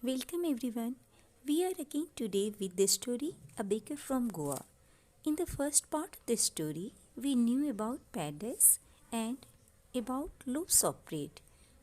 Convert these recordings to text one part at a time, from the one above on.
Welcome everyone. We are again today with the story A Baker from Goa. In the first part of the story, we knew about paddles and about loaves of bread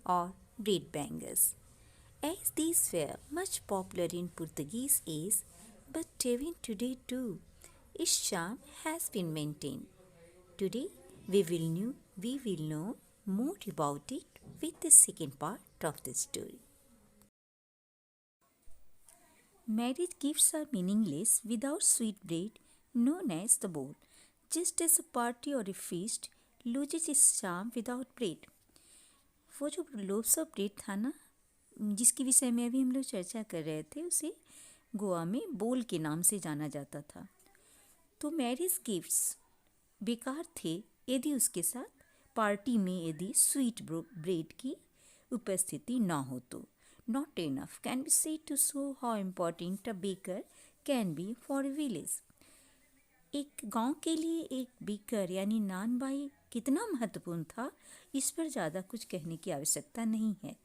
or bread bangers. As these were much popular in Portuguese age, but even today too, its charm has been maintained. Today we will know more about it with the second part of the story. Marriage gifts are meaningless without sweet bread, known as the bowl, just as a party or a feast loses its charm without bread. वो जो loaves of bread था ना, जिसके विषय में अभी हम लोग चर्चा कर रहे थे, उसे गोवा में बोल के नाम से जाना जाता था। तो मैरिज गिफ्ट्स बेकार थे यदि उसके साथ पार्टी में यदि स्वीट ब्रेड की उपस्थिति ना हो तो। Not enough can be said to show how important a baker can be for a village. एक गांव के लिए एक बेकर यानी नान बाई कितना महत्वपूर्ण था, इस पर ज़्यादा कुछ कहने की आवश्यकता नहीं है।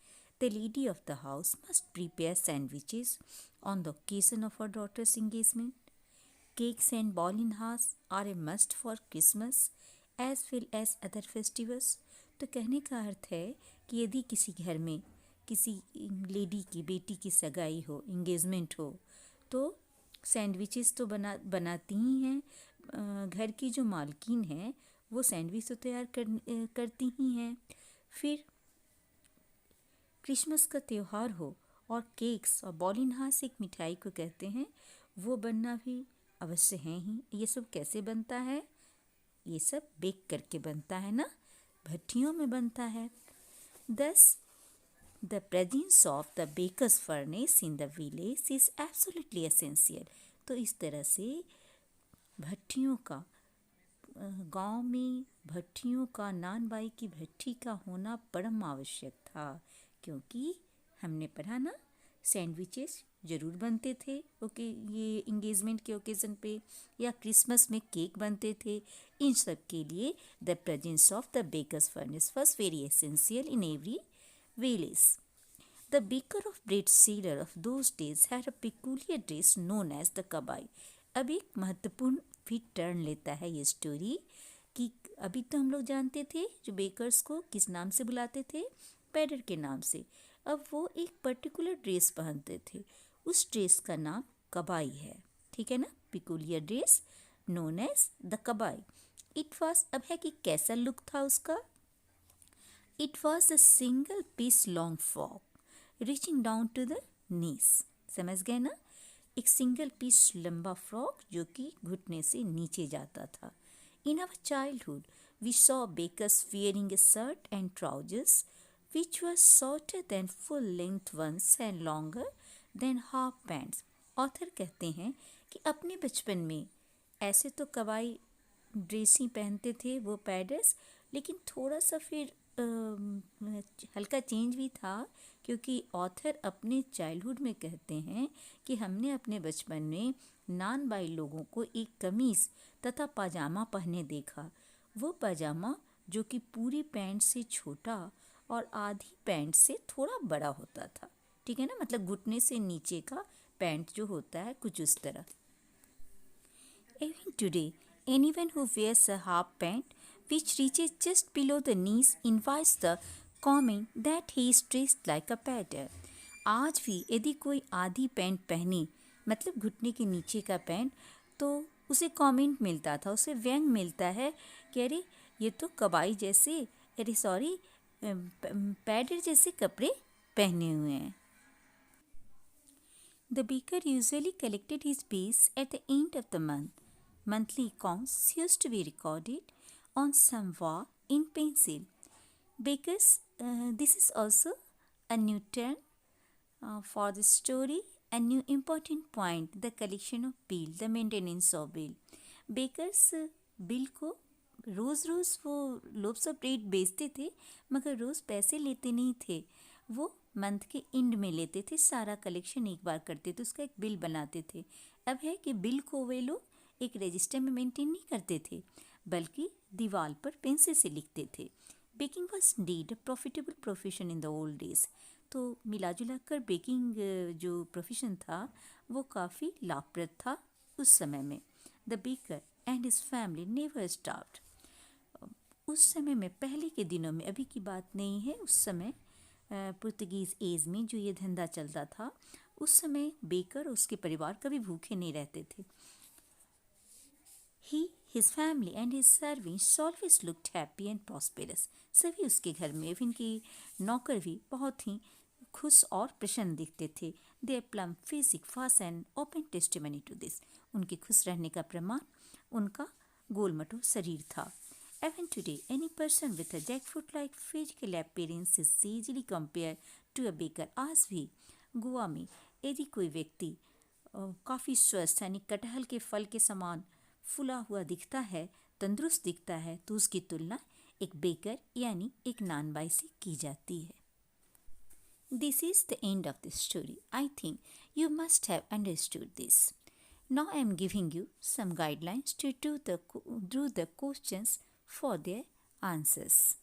The lady of the house must prepare sandwiches on the occasion of her daughter's engagement. Cakes and ball in house are a must for Christmas as well as other festivals. तो कहने का अर्थ है कि यदि किसी घर में किसी लेडी की बेटी की सगाई हो, इंगेजमेंट हो, तो सैंडविचेस तो बनाती ही हैं। घर की जो मालकिन है वो सैंडविच तो तैयार करती ही हैं। फिर क्रिसमस का त्यौहार हो और केक्स और बॉलिनहास एक मिठाई को कहते हैं, वो बनना भी अवश्य है ही। ये सब कैसे बनता है? ये सब बेक करके बनता है ना, भट्टियों में बनता है। Thus, the presence of the baker's furnace in the village is absolutely essential. तो इस तरह से भट्टियों का गांव में भट्टियों का नानबाई की भट्टी का होना परम आवश्यक था, क्योंकि हमने पढ़ा ना, सैंडविचेस ज़रूर बनते थे ओके, ये इंगेजमेंट के ओकेज़न पे, या क्रिसमस में केक बनते थे। इन सब के लिए the presence of the bakers furnace was very essential in every village. The baker of bread seller of those days had a peculiar dress known as the kabai. अब एक महत्वपूर्ण भी टर्न लेता है ये स्टोरी कि अभी तो हम लोग जानते थे जो बेकर्स को किस नाम से बुलाते थे, पैडर के नाम से। अब वो एक पर्टिकुलर ड्रेस पहनते थे, उस ड्रेस का नाम कबाई है, ठीक है ना, peculiar dress known as the kabai. It was, अब है कि कैसा लुक था उसका। It was a single piece long frock reaching down to the knees. समझ गए ना, एक सिंगल पीस लंबा फ्रॉक जो कि घुटने से नीचे जाता था। In our childhood, we saw bakers wearing a shirt and trousers which were shorter than full-length ones and longer than half pants. Author कहते हैं कि अपने बचपन में ऐसे तो कबाई ड्रेस ही पहनते थे वो पैडर्स, लेकिन थोड़ा सा फिर हल्का चेंज भी था, क्योंकि ऑथर अपने चाइल्डहुड में कहते हैं कि हमने अपने बचपन में नान बाई लोगों को एक कमीज़ तथा पाजामा पहने देखा। वो पाजामा जो कि पूरी पैंट से छोटा और आधी पैंट से थोड़ा बड़ा होता था, ठीक है ना, मतलब घुटने से नीचे का पैंट जो होता है कुछ उस तरह। Even today, anyone who wears a half pant which reaches just below the knees invites the comment that he is dressed like a paddler. आज भी यदि कोई आधी पैंट पहने, मतलब घुटने के नीचे का पैंट, तो उसे कमेंट मिलता था, उसे व्यंग मिलता है कि अरे ये तो कबाई जैसे, अरे सॉरी पैडर जैसे कपड़े पहने हुए हैं। The baker usually collected his base at the end of the month. Monthly accounts used to be recorded on some wall in pencil. Bakers, this is also a new term for the story, a new important point, the collection of bill, the maintenance of bill. Bakers bill को रोज़ रोज़ वो loaves of bread बेचते थे, मगर रोज़ पैसे लेते नहीं थे, वो मंथ के एंड में लेते थे, सारा कलेक्शन एक बार करते थे, उसका एक बिल बनाते थे। अब है कि बिल को वे लोग एक रजिस्टर में मेंटेन नहीं करते थे, बल्कि दीवार पर पेंसिल से लिखते थे। Baking was indeed a profitable profession in the old days. तो मिला जुला कर बेकिंग जो प्रोफेशन था वो काफ़ी लाभप्रद था उस समय में। The baker and his family never starved. उस समय में, पहले के दिनों में, अभी की बात नहीं है, उस समय पुर्तगीज़ एज में जो ये धंधा चलता था, उस समय बेकर और उसके परिवार कभी भूखे नहीं रहते थे। He, his family and his servants always looked happy and prosperous. सभी उसके घर में, इनके नौकर भी बहुत ही खुश और प्रसन्न दिखते थे। Their plump physique was an open testimony to this. उनके खुश रहने का प्रमाण उनका गोलमटोल शरीर था। Even today, any person with a jackfruit-like physical appearance is easily compared to a baker. आज भी गोवा में यदि कोई व्यक्ति काफ़ी स्वस्थ यानी कटहल के फल के समान फुला हुआ दिखता है, तंदुरुस्त दिखता है, तो उसकी तुलना एक बेकर यानी एक नानबाई से की जाती है। This is the end of this story. I think you must have understood this. Now I am giving you some guidelines to do the questions for their answers.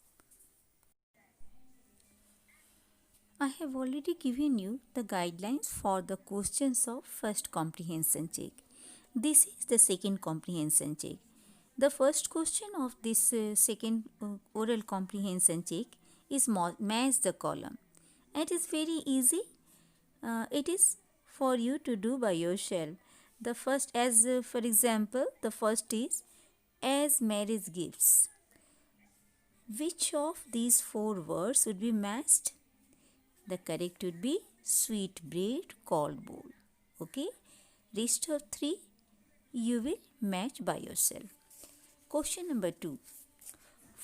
I have already given you the guidelines for the questions of first comprehension check. This is the second comprehension check. The first question of this second oral comprehension check is match the column. It is very easy. It is for you to do by yourself. The first, as for example, the first is as marriage gifts. Which of these four words would be matched? The correct would be sweet bread, cold bowl. Okay. Rest of three you will match by yourself. Question number 2.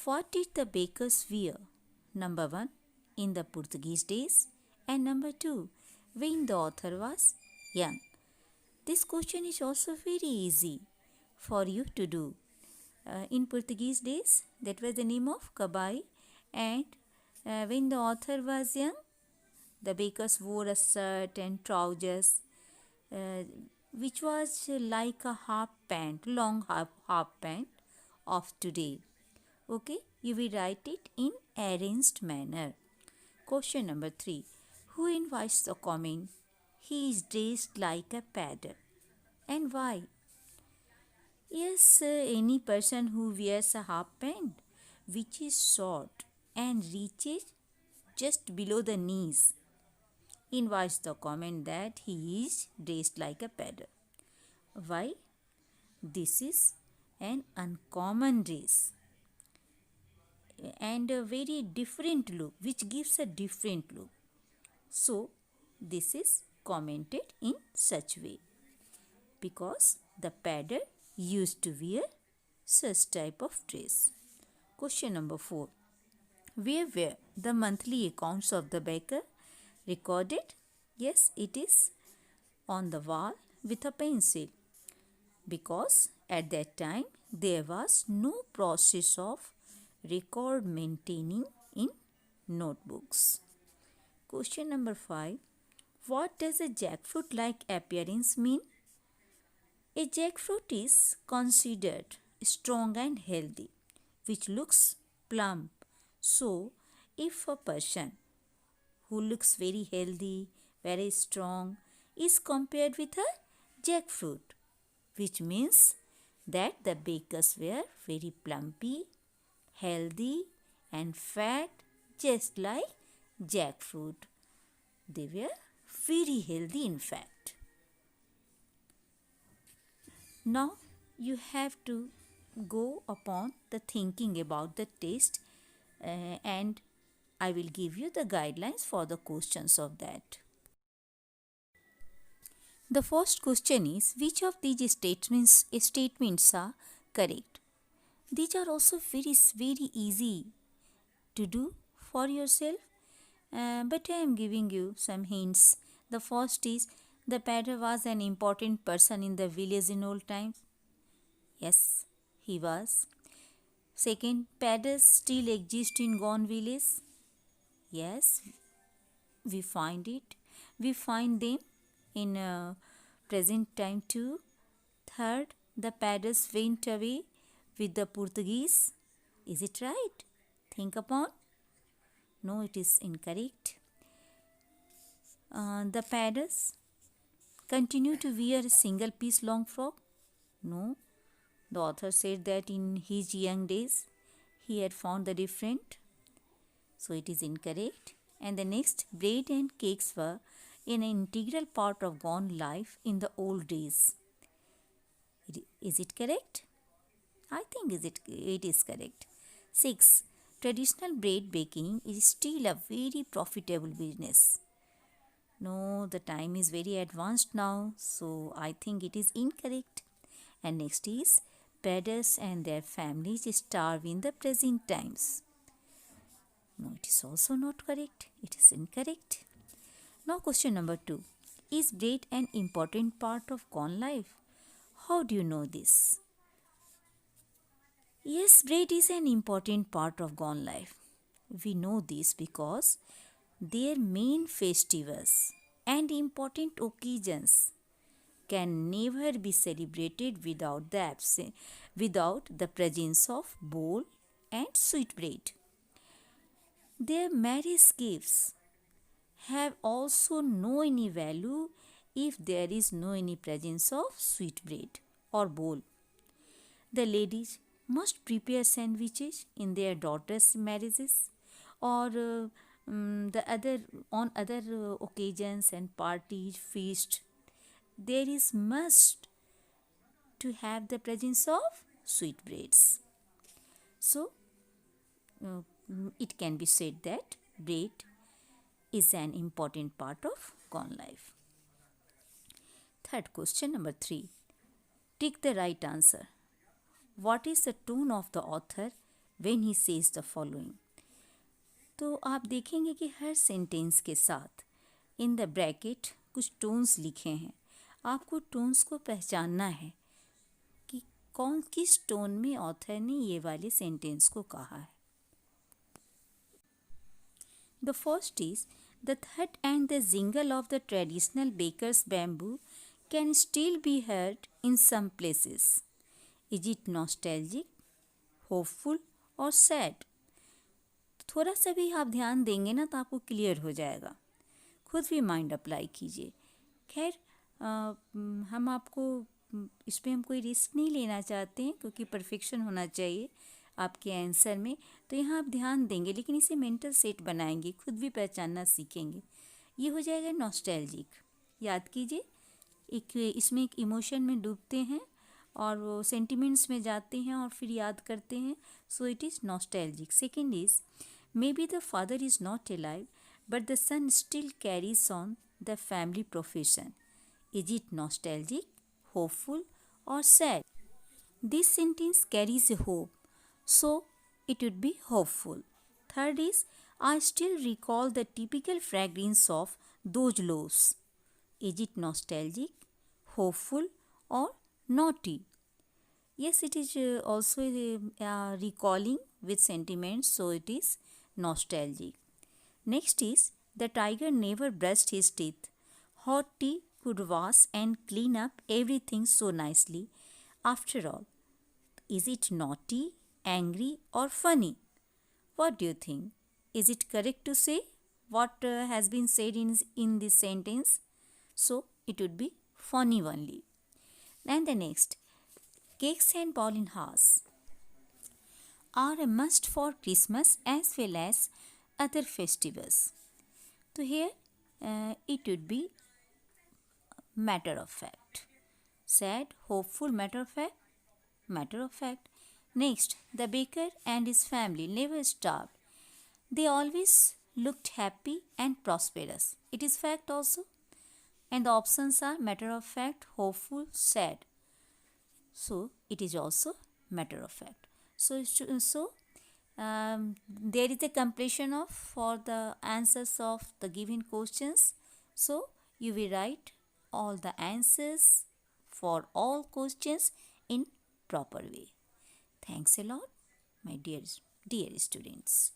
What did the bakers wear? Number 1, in the Portuguese days, and number 2, when the author was young. This question is also very easy for you to do. In Portuguese days, that was the name of Kabai, and when the author was young, the bakers wore a shirt and trousers, which was like a half pant, long half pant of today. Okay, you will write it in arranged manner. Question number 3. Who invites the comment? He is dressed like a pedder. And why? Yes, any person who wears a half pant which is short and reaches just below the knees invites the comment that he is dressed like a pedder. Why? This is an uncommon dress and a very different look, which gives a different look. So, this is commented in such way because the pedder used to wear such type of dress. Question number 4. Where were the monthly accounts of the baker recorded? Yes, it is on the wall with a pencil because at that time there was no process of record maintaining in notebooks. Question number 5. What does a jackfruit like appearance mean? A jackfruit is considered strong and healthy, which looks plump. So, if a person who looks very healthy, very strong, is compared with a jackfruit, which means that the bakers were very plumpy, healthy and fat, just like jackfruit. They were very healthy in fact. Now you have to go upon the thinking about the test and I will give you the guidelines for the questions of that. The first question is, which of these statements are correct? These are also very easy to do for yourself, but I am giving you some hints. The first is, the pedder was an important person in the village in old times. Yes, he was. Second, pedders still exist in gone village. Yes, we find it. We find them in present time too. Third, the pedders went away with the Portuguese. Is it right? Think upon. No, it is incorrect. The parrots continue to wear a single piece long frock. No, the author said that in his young days he had found the different. So it is incorrect. And the next, bread and cakes were an integral part of gone life in the old days. Is it correct? I think it is correct. 6. Traditional bread baking is still a very profitable business. No, the time is very advanced now, so I think it is incorrect. And next is, beggars and their families starve in the present times. No, it is also not correct. It is incorrect. Now question number 2. Is bread an important part of gone life? How do you know this? Yes, bread is an important part of gone life. We know this because their main festivals and important occasions can never be celebrated without the presence of bowl and sweet bread. Their marriage gifts have also no any value if there is no any presence of sweet bread or bowl. The ladies must prepare sandwiches in their daughters' marriages or the other on other occasions and parties, feast. There is must to have the presence of sweet breads. So it can be said that bread is an important part of gone life. Third question number 3. Tick the right answer. What is the tone of the author when he says the following? तो आप देखेंगे कि हर sentence के साथ in the bracket कुछ tones लिखे हैं. आपको टोन्स को पहचानना है कि कौन किस टोन में ऑथर ने ये वाले सेंटेंस को कहा है. The first is, the thud and the jingle of the traditional baker's bamboo can still be heard in some places. Is it nostalgic, hopeful और sad? थोड़ा सा भी आप ध्यान देंगे ना तो आपको क्लियर हो जाएगा. खुद भी माइंड अप्लाई कीजिए. खैर हम आपको इस पर हम कोई रिस्क नहीं लेना चाहते हैं क्योंकि परफेक्शन होना चाहिए आपके आंसर में. तो यहाँ आप ध्यान देंगे लेकिन इसे मेंटल सेट बनाएंगे, खुद भी पहचानना सीखेंगे. ये हो जाएगा नॉस्टैल्जिक. याद कीजिए, इसमें एक इमोशन में डूबते हैं और वो सेंटिमेंट्स में जाते हैं और फिर याद करते हैं. So it is nostalgic. Second is, maybe the father is not alive, but the son still carries on the family profession. Is it nostalgic, hopeful, or sad? This sentence carries a hope, so it would be hopeful. Third is, I still recall the typical fragrance of those loaves. Is it nostalgic, hopeful, or naughty? Yes, it is also recalling with sentiments, so it is nostalgic. Next is, the tiger never brushed his teeth. Hot tea could wash and clean up everything so nicely. After all, is it naughty, angry, or funny? What do you think? Is it correct to say what has been said in this sentence? So it would be funny only. And the next, cakes and Paulinhas are a must for Christmas as well as other festivals. So here it would be matter of fact. Sad, hopeful, matter of fact, matter of fact. Next, the baker and his family never starved. They always looked happy and prosperous. It is fact also. And the options are matter of fact, hopeful, sad. So it is also matter of fact. So there is a completion of for the answers of the given questions. So you will write all the answers for all questions in proper way. Thanks a lot, my dear students.